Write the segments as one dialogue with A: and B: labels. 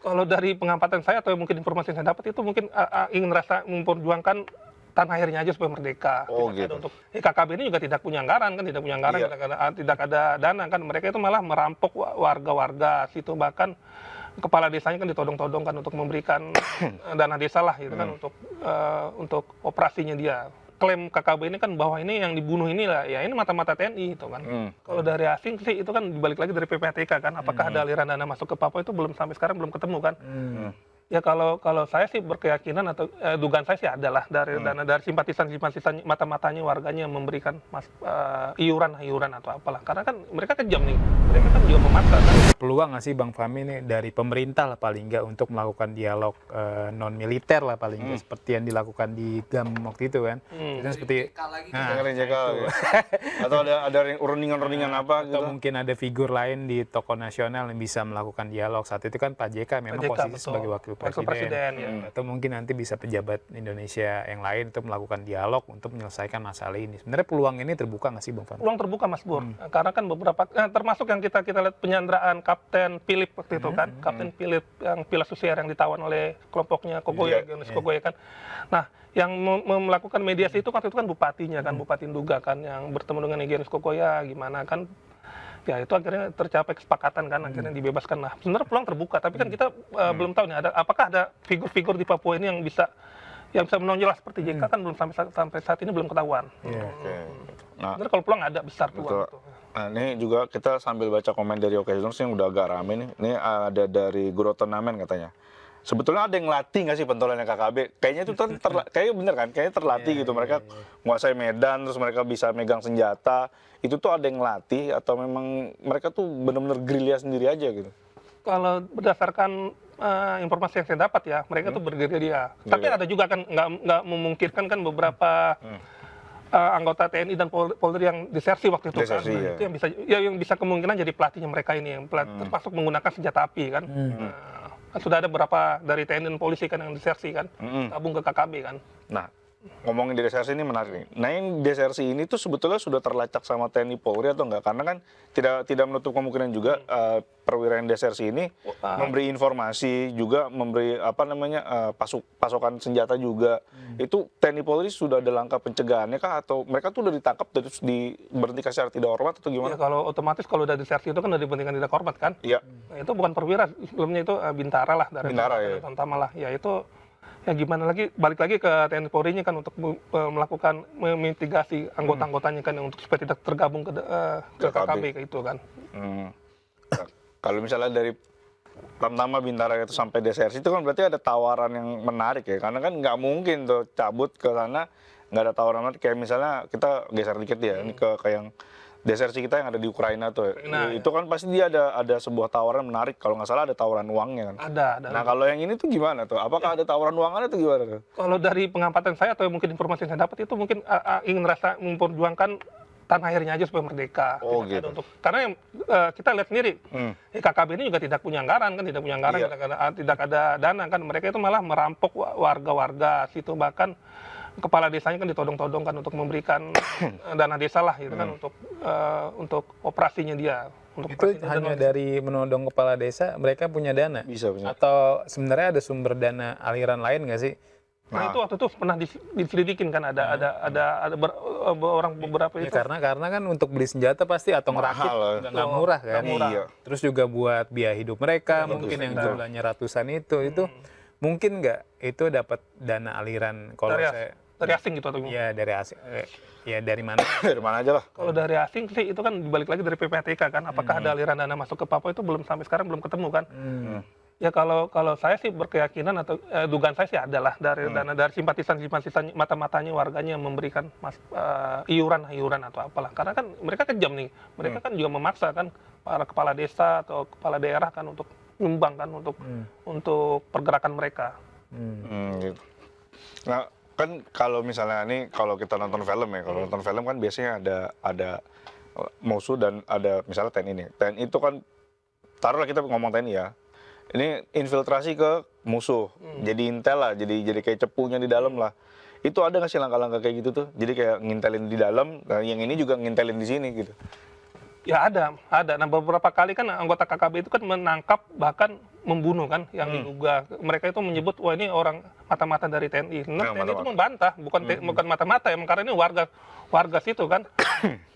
A: Kalau dari pengamatan saya atau mungkin informasi yang saya dapat itu mungkin ingin rasa memperjuangkan tanah airnya aja supaya merdeka.
B: Oh,
A: Tidak ada
B: gitu.
A: untuk KKB ini juga tidak punya anggaran kan, tidak punya anggaran,
B: Iya.
A: tidak ada dana kan. Mereka itu malah merampok warga-warga situ, bahkan kepala desanya kan ditodong-todong kan untuk memberikan dana desa lah gitu kan untuk operasinya dia. Klaim KKB ini kan bahwa ini yang dibunuh ini lah, ya ini mata-mata TNI itu kan. Kalau dari asing sih itu kan dibalik lagi dari PPATK kan, apakah ada aliran dana masuk ke Papua itu belum sampai sekarang belum ketemu kan. Ya kalau saya sih berkeyakinan atau dugaan saya sih adalah dari dana dari simpatisan mata-matanya warganya yang memberikan iuran atau apalah, karena kan mereka kejam nih, mereka kan juga memaksa kan.
C: Peluang nggak sih Bang Fahmi nih dari pemerintah lah paling nggak untuk melakukan dialog non militer lah paling nggak seperti yang dilakukan di GAM waktu itu kan? Itu kan seperti
B: Dengerin JK ya. Atau ada rundingan-rundingan apa gitu.
C: atau mungkin ada figur lain di tokoh nasional yang bisa melakukan dialog. Saat itu kan Pak JK memang
A: JK,
C: posisi
A: betul.
C: sebagai wakil presiden.
A: Ya.
C: Atau mungkin nanti bisa pejabat Indonesia yang lain untuk melakukan dialog untuk menyelesaikan masalah ini. Sebenarnya peluang ini terbuka nggak sih Bang Fahmi?
A: Peluang terbuka Mas Bur, karena kan beberapa termasuk yang kita lihat penyanderaan Kapten Philip waktu itu kan, Kapten Philip yang Pilar Susier yang ditawan oleh kelompoknya Kogoya, Kogoya kan. Nah, yang melakukan mediasi itu waktu itu kan bupatinya kan, Bupati Nduga kan, yang bertemu dengan Egyanus Kogoya gimana kan. Ya itu akhirnya tercapai kesepakatan kan, akhirnya dibebaskan. Nah sebenarnya peluang terbuka, tapi kan kita belum tahu nih apakah ada figur-figur di Papua ini yang bisa menonjol seperti JK kan belum sampai saat ini belum ketahuan.
B: Oke. Nah,
A: Sebenarnya kalau peluang ada besar peluang.
B: betul. Nah, ini juga kita sambil baca komen dari Okezons yang udah agak rame nih. Ini ada dari Gurotonamen katanya. Sebetulnya ada yang latih nggak sih pentolannya KKB? Kayaknya itu kayaknya bener kan? Kayaknya terlatih gitu. Mereka menguasai medan, terus mereka bisa megang senjata. Itu tuh ada yang latih atau memang mereka tuh benar-benar gerilya sendiri aja gitu?
A: Kalau berdasarkan informasi yang saya dapat ya, mereka tuh bergerilya. Tapi ada juga kan nggak memungkinkan kan beberapa anggota TNI dan Polri yang disersi waktu itu kan.
B: Desersi, ya.
A: Itu yang bisa kemungkinan jadi pelatihnya mereka ini, yang termasuk menggunakan senjata api kan. Sudah ada beberapa dari TNI dan polisi kan yang disersi kan, gabung ke KKB kan.
B: Nah, ngomongin desersi ini menarik nih. Nah, yang desersi ini tuh sebetulnya sudah terlacak sama TNI Polri atau enggak? Karena kan tidak menutup kemungkinan juga perwira yang desersi ini memberi informasi juga, memberi pasokan senjata juga. Itu TNI Polri sudah ada langkah pencegahannya kah atau mereka tuh udah ditangkap terus diberhentikan secara tidak hormat atau gimana?
A: Ya, kalau otomatis kalau udah desersi itu kan udah diberhentikan tidak hormat kan.
B: Iya.
A: Nah, itu bukan perwira, sebelumnya itu Bintara lah dari
B: Bintara, ya.
A: Tamtama lah. Ya itu ya gimana lagi, balik lagi ke TNI Polri-nya kan untuk melakukan memitigasi anggota-anggotanya kan untuk supaya tidak tergabung ke KKB kayak itu kan.
B: Nah, kalau misalnya dari Tamtama Bintara itu sampai desersi itu kan berarti ada tawaran yang menarik ya, karena kan nggak mungkin tuh cabut ke sana nggak ada tawaran menarik. Kayak misalnya kita geser dikit ya, ini ke yang desersi kita yang ada di Ukraina tuh, itu kan pasti dia ada sebuah tawaran menarik, kalau nggak salah ada tawaran uangnya kan.
A: Ada.
B: Nah kalau yang ini tuh gimana tuh? Apakah ada tawaran uangnya atau gimana tuh?
A: Kalau dari pengamatan saya atau mungkin informasi yang saya dapat itu mungkin ingin rasa memperjuangkan tanah airnya aja supaya merdeka.
B: Oh,
A: Tidak
B: gitu.
A: ada karena yang kita lihat sendiri, KKB ini juga tidak punya anggaran kan, tidak ada dana kan. Mereka itu malah merampok warga-warga situ, bahkan kepala desanya kan ditodong-todong kan untuk memberikan dana desa lah gitu kan untuk operasinya dia.
C: Itu hanya dari menodong kepala desa mereka punya dana?
B: Bisa.
C: Atau sebenarnya ada sumber dana aliran lain nggak sih?
A: Nah, itu waktu itu pernah diselidikin kan, ada beberapa
C: Ya,
A: itu.
C: karena kan untuk beli senjata pasti atau ngerakit
B: Mahal,
C: nggak murah kan.
B: Iya.
C: Terus juga buat biaya hidup mereka mungkin yang jumlahnya ratusan itu mungkin nggak itu dapat dana aliran kalau
A: dari asing gitu atau gimana?
C: ya dari asing ya dari mana?
B: Dari mana aja lah.
A: Kalau dari asing sih itu kan dibalik lagi dari PPATK kan, apakah ada aliran dana masuk ke Papua itu belum sampai sekarang belum ketemu kan. Ya kalau saya sih berkeyakinan atau dugaan saya sih adalah dari dana dari simpatisan mata-matanya warganya yang memberikan iuran atau apalah, karena kan mereka kejam nih, mereka kan juga memaksa kan para kepala desa atau kepala daerah kan untuk nyumbang kan untuk pergerakan mereka.
B: Gitu. Nah kan kalau misalnya ini kalau kita nonton film ya, kalau nonton film kan biasanya ada musuh dan ada misalnya TNI nih. TNI itu kan taruhlah kita ngomong TNI ya. Ini infiltrasi ke musuh, jadi intel lah, jadi kayak cepunya di dalam lah. Itu ada nggak sih langkah-langkah kayak gitu tuh? Jadi kayak ngintelin di dalam, nah yang ini juga ngintelin di sini gitu.
A: Ya ada. Nah beberapa kali kan anggota KKB itu kan menangkap bahkan membunuh kan yang diduga. Mereka itu menyebut wah ini orang mata-mata dari TNI. Nah, TNI itu membantah, bukan mata-mata ya, karena ini warga situ kan.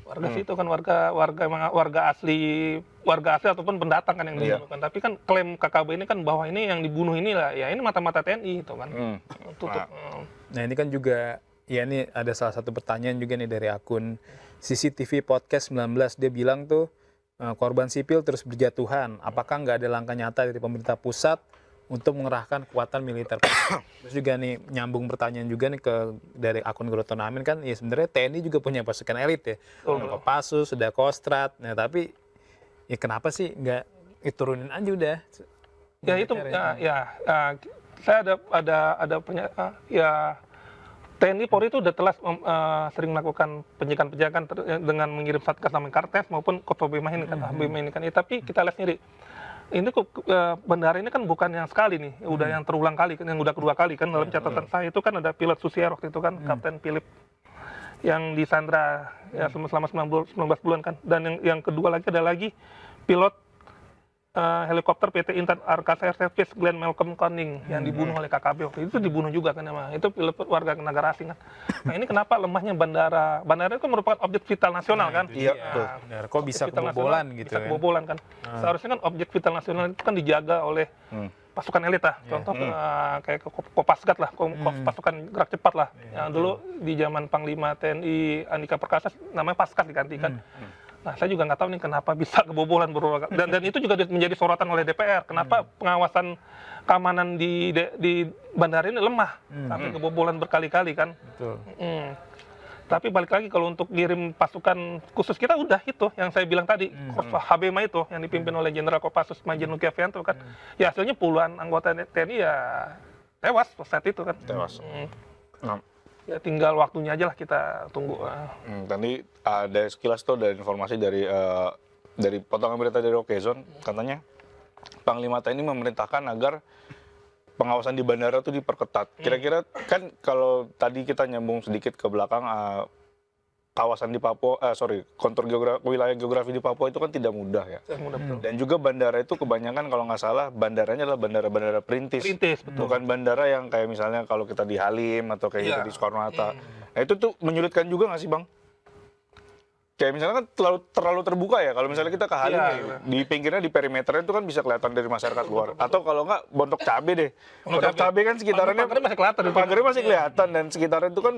A: Warga situ kan warga asli ataupun pendatang kan yang dibunuh kan. Tapi kan klaim KKB ini kan bahwa ini yang dibunuh inilah ya ini mata-mata TNI itu kan. Tutup.
C: Nah ini kan juga, ya ini ada salah satu pertanyaan juga nih dari akun CCTV Podcast 19. Dia bilang tuh, korban sipil terus berjatuhan. Apakah nggak ada langkah nyata dari pemerintah pusat untuk mengerahkan kekuatan militer? Terus juga nih nyambung pertanyaan juga nih dari akun Groton Amin kan, ya sebenarnya TNI juga punya pasukan elit ya. Ada Kopassus, ada Kostrad. Nah tapi ya kenapa sih nggak diturunin aja udah?
A: Ya itu saya ada TNI Polri itu udah telah sering melakukan penjagaan dengan mengirim satgas namanya Kartes maupun Kopobima ini kan, tapi kita lihat sendiri. Ini bandara ini kan bukan yang sekali nih, udah yang terulang kali, yang udah kedua kali kan dalam catatan saya itu kan ada pilot Susier waktu itu kan, Kapten Philip yang disandra ya selama 19 bulan kan, dan yang kedua lagi ada lagi pilot helikopter PT Intan Arcasa Air Service Glenn Malcolm Conning yang dibunuh oleh KKB waktu itu dibunuh juga kan itu pilot warga negara asing kan. Nah ini kenapa lemahnya bandara itu kan merupakan objek vital nasional kan.
C: Iya. Kok bisa kebobolan gitu
A: bisa kebobolan kan. Seharusnya kan objek vital nasional itu kan dijaga oleh pasukan elit lah. Contoh kayak Kopasgat lah, pasukan gerak cepat lah. Yang dulu di zaman Panglima TNI Andika Perkasa namanya Paskat digantikan. Nah, saya juga nggak tahu nih kenapa bisa kebobolan berulang dan itu juga menjadi sorotan oleh DPR. Kenapa pengawasan keamanan di bandara ini lemah sampai kebobolan berkali-kali kan?
C: Betul.
A: Tapi balik lagi kalau untuk ngirim pasukan khusus kita udah itu yang saya bilang tadi, Habema itu yang dipimpin oleh Jenderal Kopassus Majen Lukiavianto kan. Ya hasilnya puluhan anggota TNI ya tewas saat itu kan.
B: Tewas.
A: Ya tinggal waktunya aja lah kita tunggu.
B: Tadi ada sekilas tuh ada informasi dari potongan berita dari Okezone, katanya Panglima TNI memerintahkan agar pengawasan di bandara itu diperketat. Kira-kira kan kalau tadi kita nyambung sedikit ke belakang, kawasan di Papua, kontur wilayah geografi di Papua itu kan tidak mudah ya. Dan juga bandara itu kebanyakan kalau nggak salah bandaranya adalah bandara-bandara perintis.
A: Betul.
B: Bukan bandara yang kayak misalnya kalau kita di Halim atau kayak gitu di Soekarno-Hatta. Nah itu tuh menyulitkan juga nggak sih Bang? Kayak misalnya kan terlalu terbuka ya. Kalau misalnya kita ke Halim di pinggirnya di perimeternya itu kan bisa kelihatan dari masyarakat luar. Atau kalau nggak Pondok Cabe deh. Pondok Cabe kan sekitarannya pagarnya masih kelihatan dan sekitarnya itu kan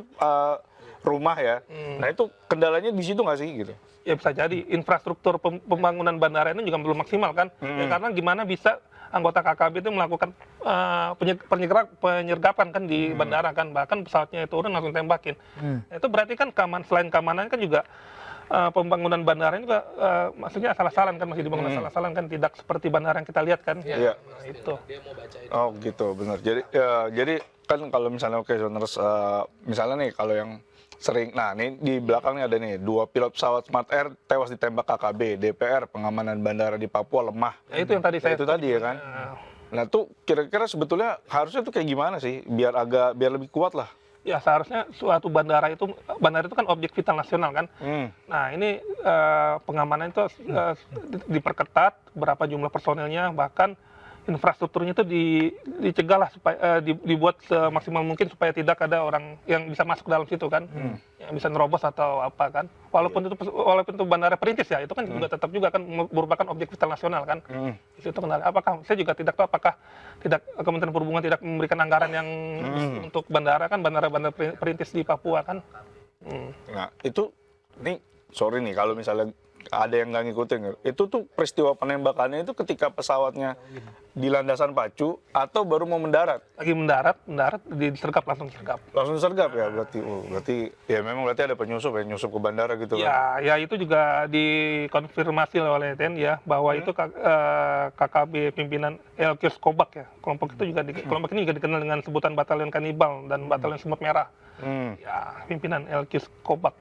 B: rumah ya. Nah itu kendalanya di situ nggak sih gitu?
A: Ya bisa jadi infrastruktur pembangunan bandara ini juga belum maksimal kan. Ya, karena gimana bisa anggota KKB itu melakukan penyergapan kan di bandara kan, bahkan pesawatnya turun langsung tembakin. Nah, itu berarti kan selain keamanan kan juga pembangunan bandara ini juga maksudnya asal-asalan kan, masih dibangun asal-asalan kan, tidak seperti bandara yang kita lihat kan.
B: Iya.
A: Nah, itu.
B: Oh gitu, benar. Jadi kan kalau misalnya Okezoners, misalnya nih kalau yang sering, nah ini di belakang nih ada nih 2 pilot pesawat Smart Air tewas ditembak KKB, DPR pengamanan bandara di Papua lemah.
A: Ya, itu yang tadi saya.
B: Itu tadi ya kan. Nah tuh kira-kira sebetulnya harusnya tuh kayak gimana sih biar lebih kuat lah.
A: Ya seharusnya suatu bandara itu kan objek vital nasional kan. Nah ini pengamanan itu diperketat, berapa jumlah personelnya, bahkan infrastrukturnya itu dicegah lah supaya dibuat semaksimal mungkin supaya tidak ada orang yang bisa masuk dalam situ kan, yang bisa nerobos atau apa kan. Walaupun itu bandara perintis ya, itu kan juga tetap juga kan merupakan objek vital nasional kan. Di situ kendala. Apakah saya juga tidak tahu apakah Kementerian Perhubungan tidak memberikan anggaran yang untuk bandara kan, bandara-bandara perintis di Papua kan.
B: Nah itu sorry nih kalau misalnya ada yang nggak ngikutin, itu tuh peristiwa penembakannya itu ketika pesawatnya di landasan pacu atau baru mau mendarat?
A: Lagi mendarat disergap, langsung
B: Sergap ya, berarti ya memang berarti ada penyusup ke bandara gitu kan?
A: Ya itu juga dikonfirmasi oleh TNI ya, bahwa itu KKB pimpinan Elkius Kobak ya, kelompok itu juga kelompok ini juga dikenal dengan sebutan Batalion Kanibal dan Batalion Semut Merah. Ya, pimpinan Elkius Kobak.